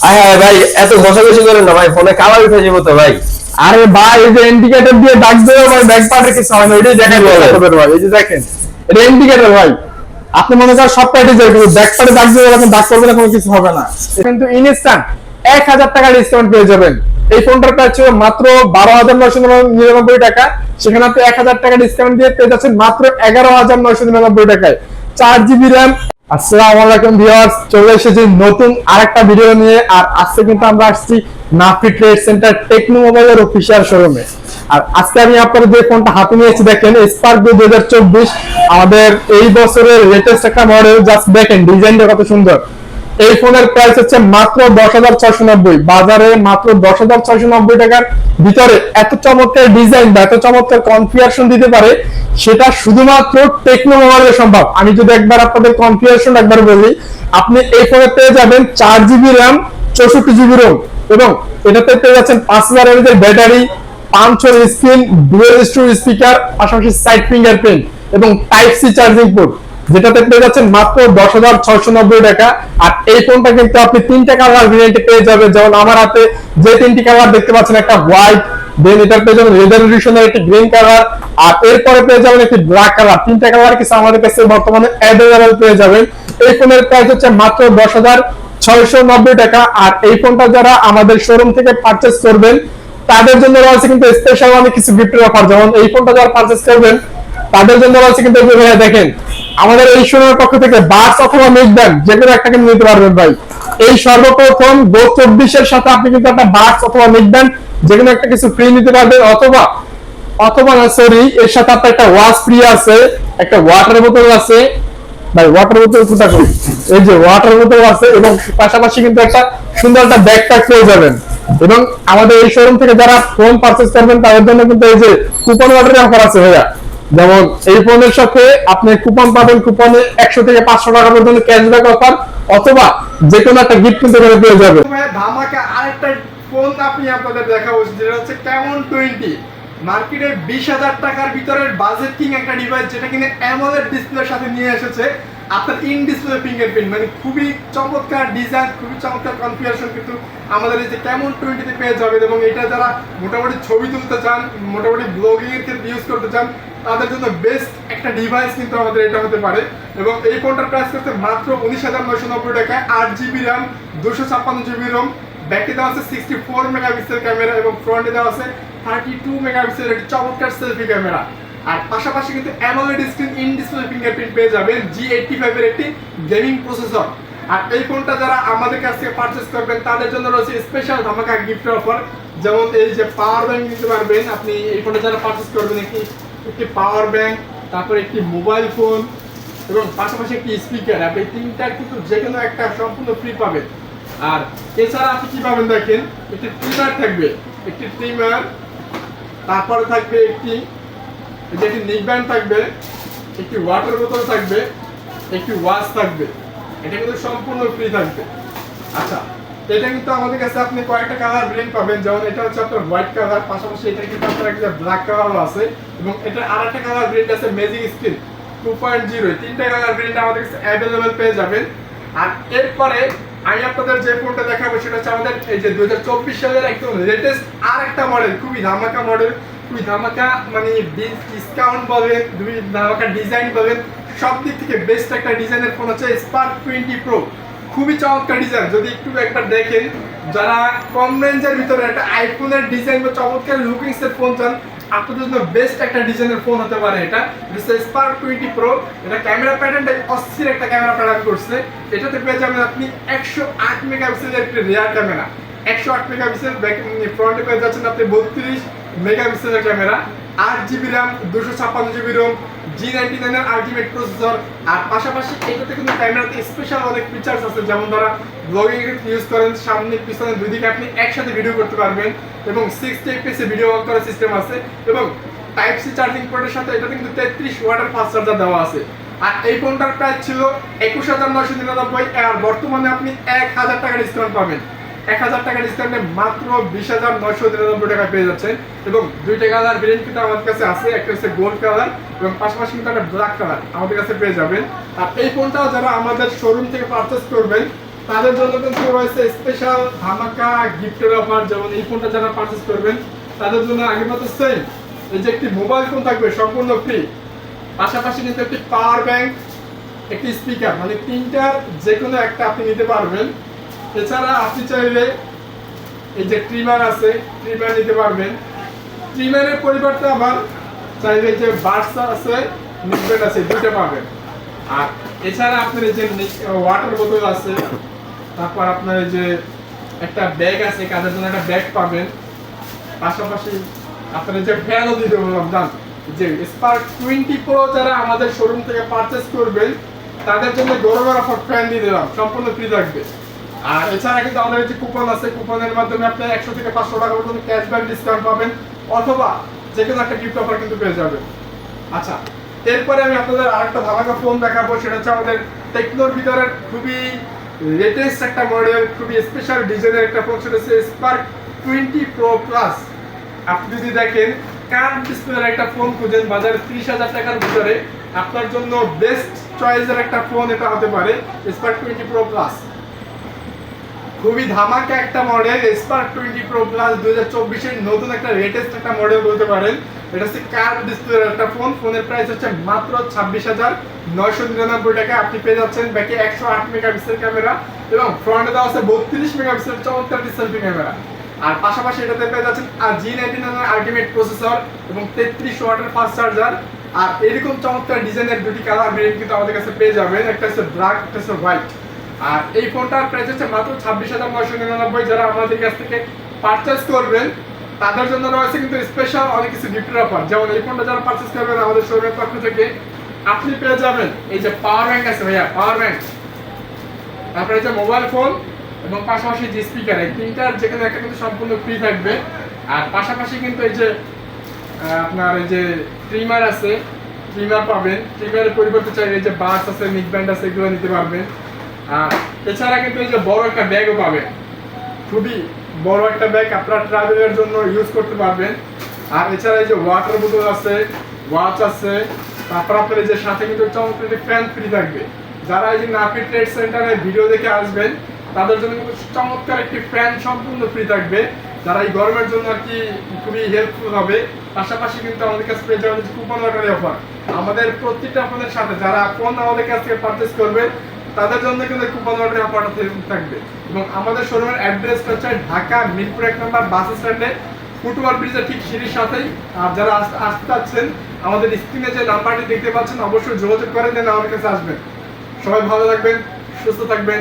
আয় হায় ভাই, এত ঘষাঘষি করেন না ভাই, ফোনে কালার উঠে যাবো তো ভাই। আরে ভাই, এই যে ইন্ডিকেটর দিয়ে ডাক দেবো ভাই, ব্যাক পার্টে কিছু হয় না, ওইটাই দেখাই বলে ভাই। এই যে দেখেন, এটা ইন্ডিকেটর ভাই। আপনি মনে করেন সব পার্টি যাবে, কিন্তু ব্যাক পার্টে ডাক দেবো, এখন ডাক করবে না, কোনো কিছু হবে না। কিন্তু ইনস্ট্যান্ট 1000 টাকা ডিসকাউন্ট পেয়ে যাবেন। এই ফোনটার প্রাইস ছিল মাত্র 12,999 টাকা, সেখানে আপনি 1000 টাকা ডিসকাউন্ট দিয়ে পেয়ে যাচ্ছেন মাত্র 11,999 টাকায়। 4 GB র্যাম। আসসালামু আলাইকুম ভিউয়ার্স, চলে এসেছি নতুন আরেকটা ভিডিও নিয়ে। আর আজকে কিন্তু আমরা আসছি নাফি ট্রেড সেন্টার টেকনো মোবাইলের অফিসিয়াল শোরুমে। আর আজকে আমি আপনাদের যে ফোনটা হাতে নিয়েছি, দেখেন স্পার্ক 2024, আমাদের এই বছরের লেটেস্ট একটা মডেল। জাস্ট দেখেন ডিজাইনটা কত সুন্দর। এই ফোনের প্রাইস হচ্ছে মাত্র 10,690, বাজারে মাত্র 10,690 টাকার ভিতরে এত চমৎকার ডিজাইন বা এত চমৎকার কনফিগারেশন দিতে পারে, সেটা শুধুমাত্র টেকনো মোবাইলে সম্ভব। আমি যদি একবার আপনাদের কনফিগারেশন একবার বলি, আপনি এই ফোনে পেয়ে যাবেন 4 GB র্যাম, 64 GB রোম, এবং এটাতে পেয়ে যাচ্ছেন 5000 mAh এর ব্যাটারি, 5 স্ক্রিন, ডুয়াল স্পিকার, পাশাপাশি সাইড ফিঙ্গারপ্রিন্ট এবং টাইপ সি চার্জিং পোর্ট, যেটাতে পেয়ে যাচ্ছেন মাত্র 10,690 টাকা। আর এই ফোনটা কিন্তু আপনি 3টা কালার ভেরিয়েন্টে পেয়ে যাবেন। যেমন আমার হাতে যে 3টি কালার দেখতে পাচ্ছেন, একটা হোয়াইট, দেন এটা পেয়ে যাবেন লেদার এডিশনের একটি গ্রিন কালার, আর এরপরে পেয়ে যাবেন একটি ব্ল্যাক কালার। 3টা কালার কিছু আমাদের কাছে বর্তমানে অ্যাভেলেবল পেয়ে যাবেন। এই ফোনের প্রাইস হচ্ছে মাত্র 10,690 টাকা। আর এই ফোনটা যারা আমাদের শোরুম থেকে পারচেজ করবেন, তাদের জন্য রয়েছে কিন্তু স্পেশাল অনেক কিছু গিফটের অফার। যেমন এই ফোনটা যারা পারচেজ করবেন, তাদের জন্য রয়েছে কিন্তু দেখেন, আমাদের এই শোরুমের পক্ষ থেকে বাস অথবা মিড ব্যান্ড যে কোনো একটা কিন্তু নিতে পারবেন ভাই। এই সর্বপ্রথম গো 24 এর সাথে আপনি কিন্তু একটা বাস অথবা মিড ব্যান্ড যে কোনো একটা কিছু ফ্রি নিতে পারবেন, অথবা অথবা না সরি, এর সাথে আপনার একটা ওয়াশ ফ্রি আছে, একটা ওয়াটার বোতল আছে ভাই। ওয়াটার বোতল কোথা করি, এই যে ওয়াটার বোতল আছে, এবং পাশাপাশি কিন্তু একটা সুন্দর একটা ব্যাকপ্যাক পেয়ে যাবেন। এবং আমাদের এই শোরুম থেকে যারা ফোন পারচেজ করবেন, তাদের জন্য কিন্তু এই যে কুপন ওয়াটারের অফার আছে ভাইয়া। যেমন এই ফোনের সাথে আপনি কুপন পাবেন, কুপনে 100 থেকে 500 টাকা পর্যন্ত ক্যাশব্যাক অফার, অথবা যে কোনো একটা গিফট কিন্তু পেয়ে যাবেন। ধামাকা আরেকটা ফোন আপনি আপনাদের দেখাবো, যেটা হচ্ছে ক্যামন 20। মার্কেটে 20,000 টাকার ভিতরের বাজেট কিং একটা ডিভাইস, যেটা কিনা অ্যামোলেড ডিসপ্লের সাথে নিয়ে এসেছে আপনার ইন ডিসপ্লে ফিঙ্গারপ্রিন্ট। মানে খুবই চমৎকার ডিজাইন, খুবই চমৎকার কনফিগারেশন কিন্তু আমাদের এই যে ক্যামন 20-তে পেয়ে যাবেন। এবং এটা যারা মোটামুটি ছবি তুলতে চান, মোটামুটি ব্লগিং এর ক্ষেত্রে ইউজ করতে চান, তাদের জন্য বেস্ট একটা ডিভাইস কিন্তু আমাদের এটা হতে পারে। এবং এই ফোনটার প্রাইস করতে মাত্র 19,990 টাকায়। 8 GB র্যাম, 256 GB রোম, ব্যাকে দেওয়া আছে 64 মেগাপিক্সেল ক্যামেরা, এবং ফ্রন্টে দেওয়া আছে 32 মেগাপিক্সেল একটি চমৎকার সেলফি ক্যামেরা। আর পাশাপাশি কিন্তু AMOLED screen, in display fingerprint পেয়ে যাবেন, G85 এর একটি গেমিং প্রসেসর। আর এই ফোনটা যারা আমাদের কাছ থেকে পারচেজ করবেন, তাদের জন্য রয়েছে স্পেশাল ধামাকা গিফট অফার। যেমন এই যে পাওয়ার ব্যাংক নিতে পারবেন আপনি এই ফোনটা যারা পারচেজ করবেন, একটি পাওয়ার ব্যাংক, তারপর একটি মোবাইল ফোন, এবং পাশাপাশি একটি স্পিকার। আপনি 3টা কিন্তু যে কোনো একটা সম্পূর্ণ ফ্রি পাবেন। আর এছাড়া আপনি কি পাবেন দেখেন, একটি ট্রিমার থাকবে, একটি ট্রিমার, তারপরে থাকবে একটি নেক ব্যান্ড থাকবে, একটি ওয়াটার বোতল থাকবে, একটি ওয়াচ থাকবে। এটা কিন্তু সম্পূর্ণ ফ্রি থাকবে। আচ্ছা, এটা কিন্তু আমাদের কাছে আপনি কয়েকটা কালার ভেরিয়েন্ট পাবেন। যেমন এটা হচ্ছে আপনার হোয়াইট কালার, পাশাপাশি এটা কিন্তু আপনার একটা ব্ল্যাক কালারও আছে, এবং এটা আরেকটা কালার ভেরিয়েন্ট আছে ম্যাজিক স্ক্রিন 2.0। 3টা কালার ভেরিয়েন্ট আমাদের কাছে অ্যাভেলেবেল পেয়ে যাবেন। আর এরপরে আমি আপনাদের যে ফোনটা দেখাবো, সেটা হচ্ছে আমাদের এই যে 2024 সালের একদম লেটেস্ট আর একটা মডেল, খুবই ধামাকা মডেল, খুবই ধামাকা, মানে ডিসকাউন্ট বলেন, দুই ধামাকা ডিজাইন বলেন, সব দিক থেকে বেস্ট একটা ডিজাইনের ফোন হচ্ছে স্পার্ক 20 প্রো। খুবই চমৎকার ডিজাইন, যদি একটু একবার দেখেন, যারা কম রেঞ্জের ভিতরে একটা আইফোনের ডিজাইন বা চমৎকার লুকিংসের ফোন চান, আপনাদের জন্য বেস্ট একটা ডিজাইনের ফোন হতে পারে এটা। Spark 20 pro. এটা ক্যামেরা প্যাটার্নটা অস্থির একটা ক্যামেরা প্যাটার্ন করছে। এটাতে পেয়ে যাবেন আপনি 108 মেগাপিক্সেলের একটা রিয়ার ক্যামেরা, 108 মেগাপিক্সেল, ফ্রন্টে পেয়ে যাচ্ছেন আপনি 32 মেগাপিক্সেলের camera, 8 GB RAM, 256 GB ROM, G99 এর আলটিমেট প্রসেসর। আর পাশাপাশি এটাতে কিন্তু ক্যামেরাতে স্পেশাল অনেক ফিচার্স আছে। যেমন ধরা ব্লগিং ইউজ করেন, সামনে পিছনে দুই দিকে আপনি একসাথে ভিডিও করতে পারবেন, এবং 60 fps ভিডিও অন করার সিস্টেম আছে, এবং টাইপ সি চার্জিং পোর্টের সাথে এটাতে কিন্তু 33 ওয়াটের ফাস্ট চার্জার দেওয়া আছে। আর এই ফোনটার প্রাইস ছিল 21,999, আর বর্তমানে আপনি 1,000 টাকা ডিসকাউন্ট পাবেন। 1,000 টাকা ডিসকাউন্টে মাত্র 20,999 টাকা পেয়ে যাচ্ছেন। এবং 2টা কালার ভেরিয়েন্ট কিন্তু আমাদের কাছে আছে, একটা হচ্ছে গোল্ড কালার, এবং পাশাপাশি কিন্তু একটা ব্ল্যাক কালার আমাদের কাছে পেয়ে যাবেন। আর এই ফোনটাও যারা আমাদের শোরুম থেকে পারচেজ করবেন, তাদের জন্য কিন্তু রয়েছে স্পেশাল ধামাকা গিফটের অফার। যেমন এই ফোনটা যারা পারচেজ করবেন তাদের জন্য আগের মতো সেম এই যে একটি মোবাইল ফোন থাকবে সম্পূর্ণ ফ্রি, পাশাপাশি কিন্তু একটি পাওয়ার ব্যাংক, একটি স্পিকার, মানে তিনটার যে কোনো একটা আপনি নিতে পারবেন। এছাড়া আপনি চাইলে এই যে ট্রিমার আছে, ট্রিমার নিতে পারবেন। ট্রিমারের পরিবর্তে আবার চাইলে যে বাডস আছে, নিকব্যান্ড আছে, দুটো পাবেন। আর এছাড়া আপনার এই যে ওয়াটার বোতল আছে, তারপর আপনার এই যে একটা ব্যাগ আছে, কাজের জন্য একটা ব্যাগ পাবেন। পাশাপাশি আপনার যে ফ্যানও দিতে বললাম দাম, যে স্পার্ক 20 প্রো যারা আমাদের শোরুম থেকে পারচেজ করবেন তাদের জন্য গরমের অফার ফ্যান দিয়ে দিলাম, সম্পূর্ণ ফ্রি থাকবে। আর এছাড়া কিন্তু আমাদের যে কুপন আছে, কুপনের মাধ্যমে আপনি 100 থেকে 500 টাকা পর্যন্ত ক্যাশব্যাক ডিসকাউন্ট পাবেন, অথবা যে কোনো একটা গিফট অফার কিন্তু পেয়ে যাবেন। আচ্ছা, এরপরে আমি আপনাদের আরেকটা ধামাকা ফোন দেখাবো। সেটা হচ্ছে আমাদের টেকনোর ভিতরের খুবই লেটেস্ট একটা মডেল, খুবই স্পেশাল ডিজাইনের একটা ফোন। সেটা হচ্ছে স্পার্ক 20 প্রো প্লাস। আপনি যদি দেখেন কার্ভ ডিসপ্লের একটা ফোন খুঁজেন বাজারে 30,000 টাকার ভিতরে, আপনার জন্য বেস্ট চয়েসের একটা ফোন এটা হতে পারে স্পার্ক 20 প্রো প্লাস। খুবই ধামাকা একটা মডেল স্পার্ক 20 প্রো প্লাস, 2024 এর নতুন একটা লেটেস্ট একটা মডেল বলতে পারেন। এটা হচ্ছে কার্ভ ডিসপ্লের একটা ফোন। ফোনের প্রাইস হচ্ছে মাত্র 26,999 টাকা। আপনি পেয়ে যাচ্ছেন ব্যাকে 108 মেগাপিক্সেল ক্যামেরা এবং ফ্রন্টে দেওয়া আছে 32 মেগাপিক্সেল চমৎকার সেলফি ক্যামেরা। আর পাশাপাশি এটাতে পেয়ে যাচ্ছেন G99 আলটিমেট প্রসেসর এবং 33 ওয়াটের ফাস্ট চার্জার। আর এরকম চমৎকার ডিজাইনের দুটি কালার ভেরিয়েন্ট কিন্তু আমাদের কাছে পেয়ে যাবেন, একটা হচ্ছে ব্ল্যাক, একটা হচ্ছে হোয়াইট। আর এই ফোনটার প্রাইস হচ্ছে মাত্র 26,999। যারা আমাদের কাছ থেকে পারচেজ করবেন তাদের জন্য রয়েছে কিন্তু স্পেশাল অনেক কিছু গিফটের অফার। যেমন এই ফোনটা যারা পারচেজ করবেন আমাদের শোরুমের পক্ষ থেকে আপনি পেয়ে যাবেন এই যে পাওয়ার ব্যাংক আছে ভাইয়া, পাওয়ার ব্যাংক, তারপরে এই যে মোবাইল ফোন এবং পাশাপাশি যে স্পিকার, এই তিনটার যে কোনো একটা কিন্তু সম্পূর্ণ ফ্রি থাকবে। আর পাশাপাশি কিন্তু এই যে আপনার এই যে ট্রিমার আছে, ট্রিমার পাবেন। ট্রিমারের পরিবর্তে চাইলে এই যে বাস আছে, নিকব্যান্ড আছে, এগুলো নিতে পারবেন। আর এছাড়া কিন্তু এই যে বড় একটা ব্যাগও পাবেন, খুবই বড় একটা ব্যাগ আপনারা ট্রাভেলের জন্য ইউজ করতে পারবেন। আর এছাড়া এই যে ওয়াটার বোতল আছে, ওয়াচ আছে, তারপর আপনার এই যে সাথে কিন্তু চমৎকার একটি ফ্যান ফ্রি থাকবে। যারা এই যে নাপি ট্রেড সেন্টারে ভিডিও দেখে আসবেন তাদের জন্য কিন্তু চমৎকার একটি ফ্যান সম্পূর্ণ ফ্রি থাকবে, যারা এই গরমের জন্য আর কি খুবই হেল্পফুল হবে। পাশাপাশি কিন্তু আমাদের কাছে পেয়ে যাবেন কুপন লটারি অফার। আমাদের প্রত্যেকটা ফোনের সাথে যারা ফোন আমাদের কাছ থেকে পারচেজ করবে তাদের জন্য কিন্তু কুপন লটারি অফারটা থাকবে। এবং আমাদের শোরুমের অ্যাড্রেসটা হচ্ছে ঢাকা মিরপুর 1 নম্বর বাস স্ট্যান্ডে, ফুটওভার ব্রিজের ঠিক সিঁড়ির সাথেই। আর যারা আসতে চাচ্ছেন আমাদের স্ক্রিনে যে নাম্বারটি দেখতে পাচ্ছেন অবশ্যই যোগাযোগ করেন, দেন আমাদের কাছে আসবেন। সবাই ভালো থাকবেন, সুস্থ থাকবেন।